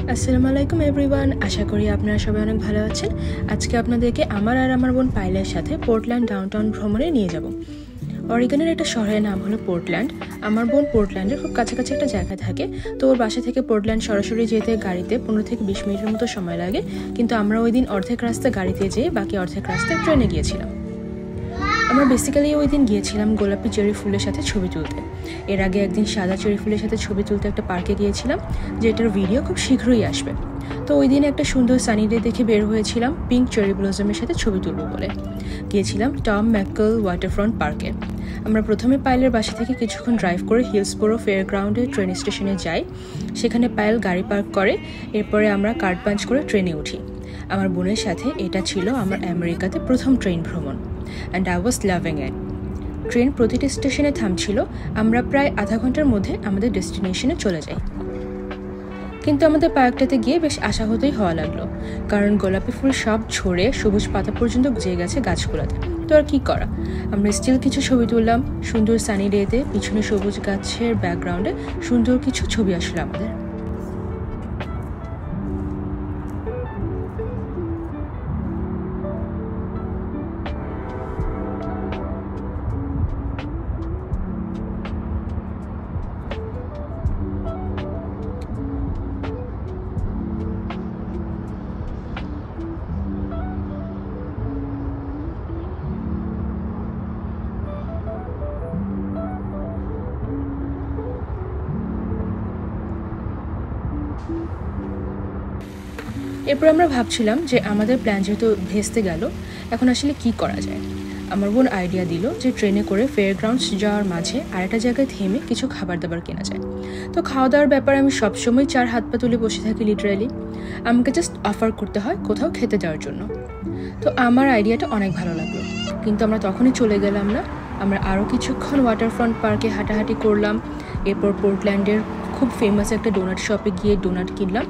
আসসালামু আলাইকুম এভরিওয়ান, আশা করি আপনারা সবাই অনেক ভালো আছেন। আজকে আপনাদেরকে আমার আর আমার বোন পাইলের সাথে পোর্টল্যান্ড ডাউনটাউন ভ্রমণে নিয়ে যাব। অরিগনের একটা শহরের নাম হলো পোর্টল্যান্ড। আমার বোন পোর্টল্যান্ডের খুব কাছাকাছি একটা জায়গায় থাকে, তো ওর বাসা থেকে পোর্টল্যান্ড সরাসরি যেতে গাড়িতে 15 থেকে 20 মিনিটের মতো সময় লাগে, কিন্তু আমরা ওই দিন অর্ধেক রাস্তা গাড়িতে যেয়ে বাকি অর্ধেক রাস্তায় ট্রেনে গিয়েছিলাম। আমরা বেসিক্যালি ওই দিন গিয়েছিলাম গোলাপি চেরি ফুলের সাথে ছবি তুলতে। এর আগে একদিন সাদা চেরি ফুলের সাথে ছবি তুলতে একটা পার্কে গিয়েছিলাম, যেটার ভিডিও খুব শীঘ্রই আসবে। তো ওই দিন একটা সুন্দর সানি ডে দেখে বের হয়েছিলাম পিঙ্ক চেরি ব্লজমের সাথে ছবি তুলব বলে। গিয়েছিলাম টম ম্যাককেল ওয়াটারফ্রন্ট পার্কে। আমরা প্রথমে পায়েলের বাসা থেকে কিছুক্ষণ ড্রাইভ করে হিলসবোরো ফেয়ারগ্রাউন্ডে ট্রেন স্টেশনে যাই। সেখানে পায়েল গাড়ি পার্ক করে, এরপরে আমরা কার্ড পাঞ্চ করে ট্রেনে উঠি। আমার বোনের সাথে এটা ছিল আমার আমেরিকাতে প্রথম ট্রেন ভ্রমণ, and I was loving it. Train প্রতিটি স্টেশনে থামছিল। আমরা প্রায় আধা ঘন্টার মধ্যে আমাদের ডেস্টিনেশনে চলে যাই। কিন্তু আমাদের পার্কটাতে গিয়ে বেশ আশাহতই হওয়া লাগলো, কারণ গোলাপি ফুল সব ঝরে সবুজ পাতা পর্যন্ত গুজে গেছে গাছগুলোতে। তো আর কি করা, আমরা স্টিল কিছু ছবি তুললাম সুন্দর সানি ডেতে। পিছনে সবুজ গাছের ব্যাকগ্রাউন্ডে সুন্দর কিছু ছবি আসলো আমাদের। এরপর আমরা ভাবছিলাম যে আমাদের প্ল্যান যেহেতু ভেস্তে গেল, এখন আসলে কি করা যায়। আমার বোন আইডিয়া দিল যে ট্রেনে করে ফেয়ারগ্রাউন্ডস যাওয়ার মাঝে আরেকটা জায়গায় থেমে কিছু খাবার দাবার কেনা যায়। তো খাওয়া দাওয়ার ব্যাপারে আমি সবসময় 4 হাত পা তুলে বসে থাকি লিটারালি। আমাকে জাস্ট অফার করতে হয় কোথাও খেতে যাওয়ার জন্য। তো আমার আইডিয়াটা অনেক ভালো লাগলো, কিন্তু আমরা তখনই চলে গেলাম না। আমরা আরও কিছুক্ষণ ওয়াটারফ্রন্ট পার্কে হাঁটাহাঁটি করলাম। এরপর পোর্টল্যান্ডের খুব ফেমাস একটা ডোনাট শপে গিয়ে ডোনাট কিনলাম।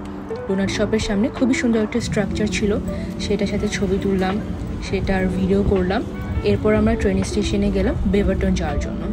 ডোনাট শপের সামনে খুবই সুন্দর একটা স্ট্রাকচার ছিল, সেটার সাথে ছবি তুললাম, সেটার ভিডিও করলাম। এরপর আমরা ট্রেন স্টেশনে গেলাম বেভারটন যাওয়ার জন্য।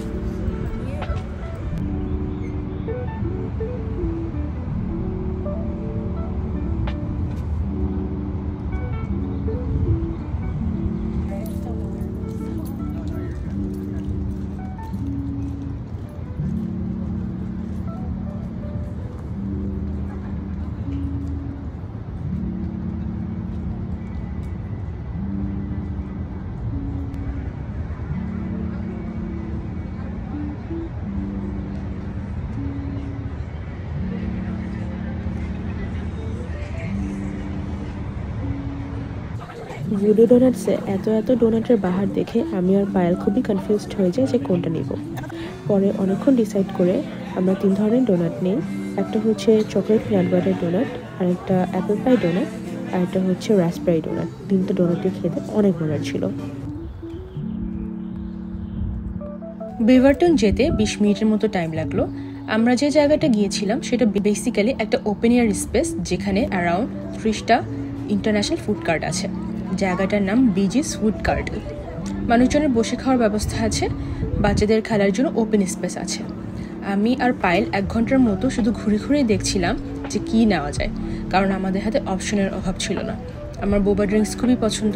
ভুডু ডোনাটসে এত ডোনাটের বাহার দেখে আমি আর পায়েল খুবই কনফিউজড হয়ে যায় যে কোনটা নিব। পরে অনেকক্ষণ ডিসাইড করে আমরা 3 ধরনের ডোনাট নিই। একটা হচ্ছে চকলেট পিনাট বাটার ডোনাট, আর একটা অ্যাপেল পাই ডোনাট, আর একটা হচ্ছে রাসবেরি ডোনাট। 3টা ডোনাটই খেতে অনেক মজার ছিল। বেভারটন যেতে 20 মিনিটের মতো টাইম লাগলো। আমরা যে জায়গাটা গিয়েছিলাম সেটা বেসিক্যালি একটা ওপেন এয়ার স্পেস, যেখানে অ্যারাউন্ড 30টা ইন্টারন্যাশনাল ফুড কার্ট আছে। জায়গাটার নাম বিজিস ফুড কার্ট। মানুষজনের বসে খাওয়ার ব্যবস্থা আছে, বাচ্চাদের খেলার জন্য ওপেন স্পেস আছে। আমি আর পায়েল 1 ঘন্টার মতো শুধু ঘুরে ঘুরে দেখছিলাম যে কী নেওয়া যায়, কারণ আমাদের হাতে অপশনের অভাব ছিল না। আমার বোবা ড্রিঙ্কস খুবই পছন্দ।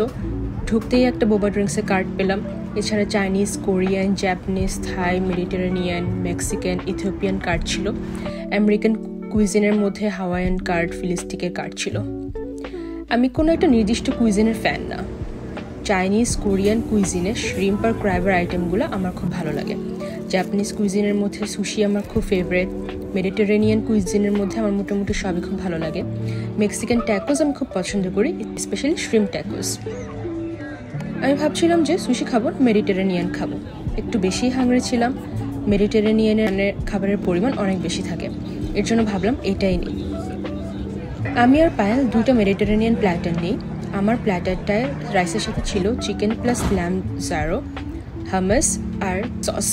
ঢুকতেই একটা বোবা ড্রিঙ্কসের কার্ট পেলাম। এছাড়া চাইনিজ, কোরিয়ান, জাপানিজ, থাই, মেডিটেরেনিয়ান, মেক্সিকান, ইথিওপিয়ান কার্ট ছিল। আমেরিকান কুইজিনের মধ্যে হাওয়াইয়ান কার্ট, ফিলিস্টিকের কার্ট ছিল। আমি কোনো একটা নির্দিষ্ট কুইজিনের ফ্যান না। চাইনিজ, কোরিয়ান কুইজিনে শ্রিম্প আর ক্র্যাবের আইটেমগুলো আমার খুব ভালো লাগে। জাপানিজ কুইজিনের মধ্যে সুশি আমার খুব ফেভারিট। মেডিটেরেনিয়ান কুইজিনের মধ্যে আমার মোটামুটি সবই খুব ভালো লাগে। মেক্সিকান ট্যাকোস আমি খুব পছন্দ করি, স্পেশালি শ্রিম্প ট্যাকোস। আমি ভাবছিলাম যে সুশি খাবো না মেডিটেরেনিয়ান খাবো। একটু বেশি হাংরি ছিলাম। মেডিটেরেনিয়ানের খাবারের পরিমাণ অনেক বেশি থাকে, এর জন্য ভাবলাম এটাই নিই। আমি আর পায়েল 2টা মেডিটেরেনিয়ান প্ল্যাটার নিই। আমার প্ল্যাটারটায় রাইসের সাথে ছিল চিকেন প্লাস ল্যাম্ব জারো, হামাস আর সস।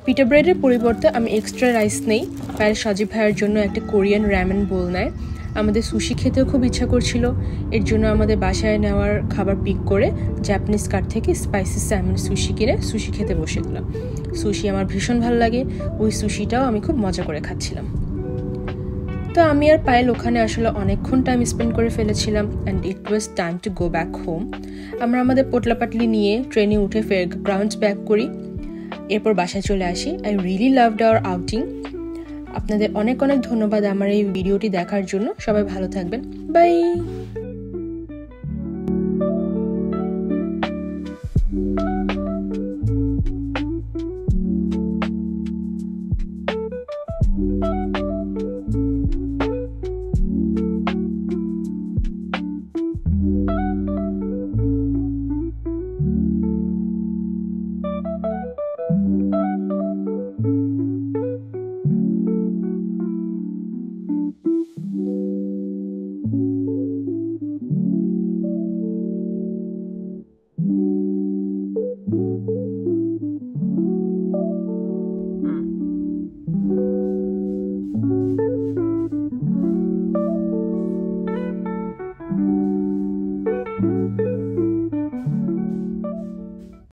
পিটা ব্রেডের পরিবর্তে আমি এক্সট্রা রাইস নেই। পায়েল সাজিব ভাইয়ের জন্য একটা কোরিয়ান র্যামেন বোল নেয়। আমাদের সুশি খেতেও খুব ইচ্ছা করছিল, এর জন্য আমাদের বাসায় নেওয়ার খাবার পিক করে জাপানিজ কার্ট থেকে স্পাইসি স্যামন সুশি কিনে সুশি খেতে বসে গেলাম। সুশি আমার ভীষণ ভালো লাগে, ওই সুশিটাও আমি খুব মজা করে খাচ্ছিলাম। তো তো আমি আর পায়েল ওখানে আসলে অনেকক্ষণ টাইম স্পেন্ড করে ফেলেছিলাম and it was time to go back home. আমরা আমাদের পোটলাপাটলি নিয়ে ট্রেনে উঠে ফের গ্রাউন্ডস ব্যাক করি, এরপর বাসায় চলে আসি। I really loved our outing. আপনাদের অনেক অনেক ধন্যবাদ আমার এই ভিডিওটি দেখার জন্য। সবাই ভালো থাকবেন, বাই।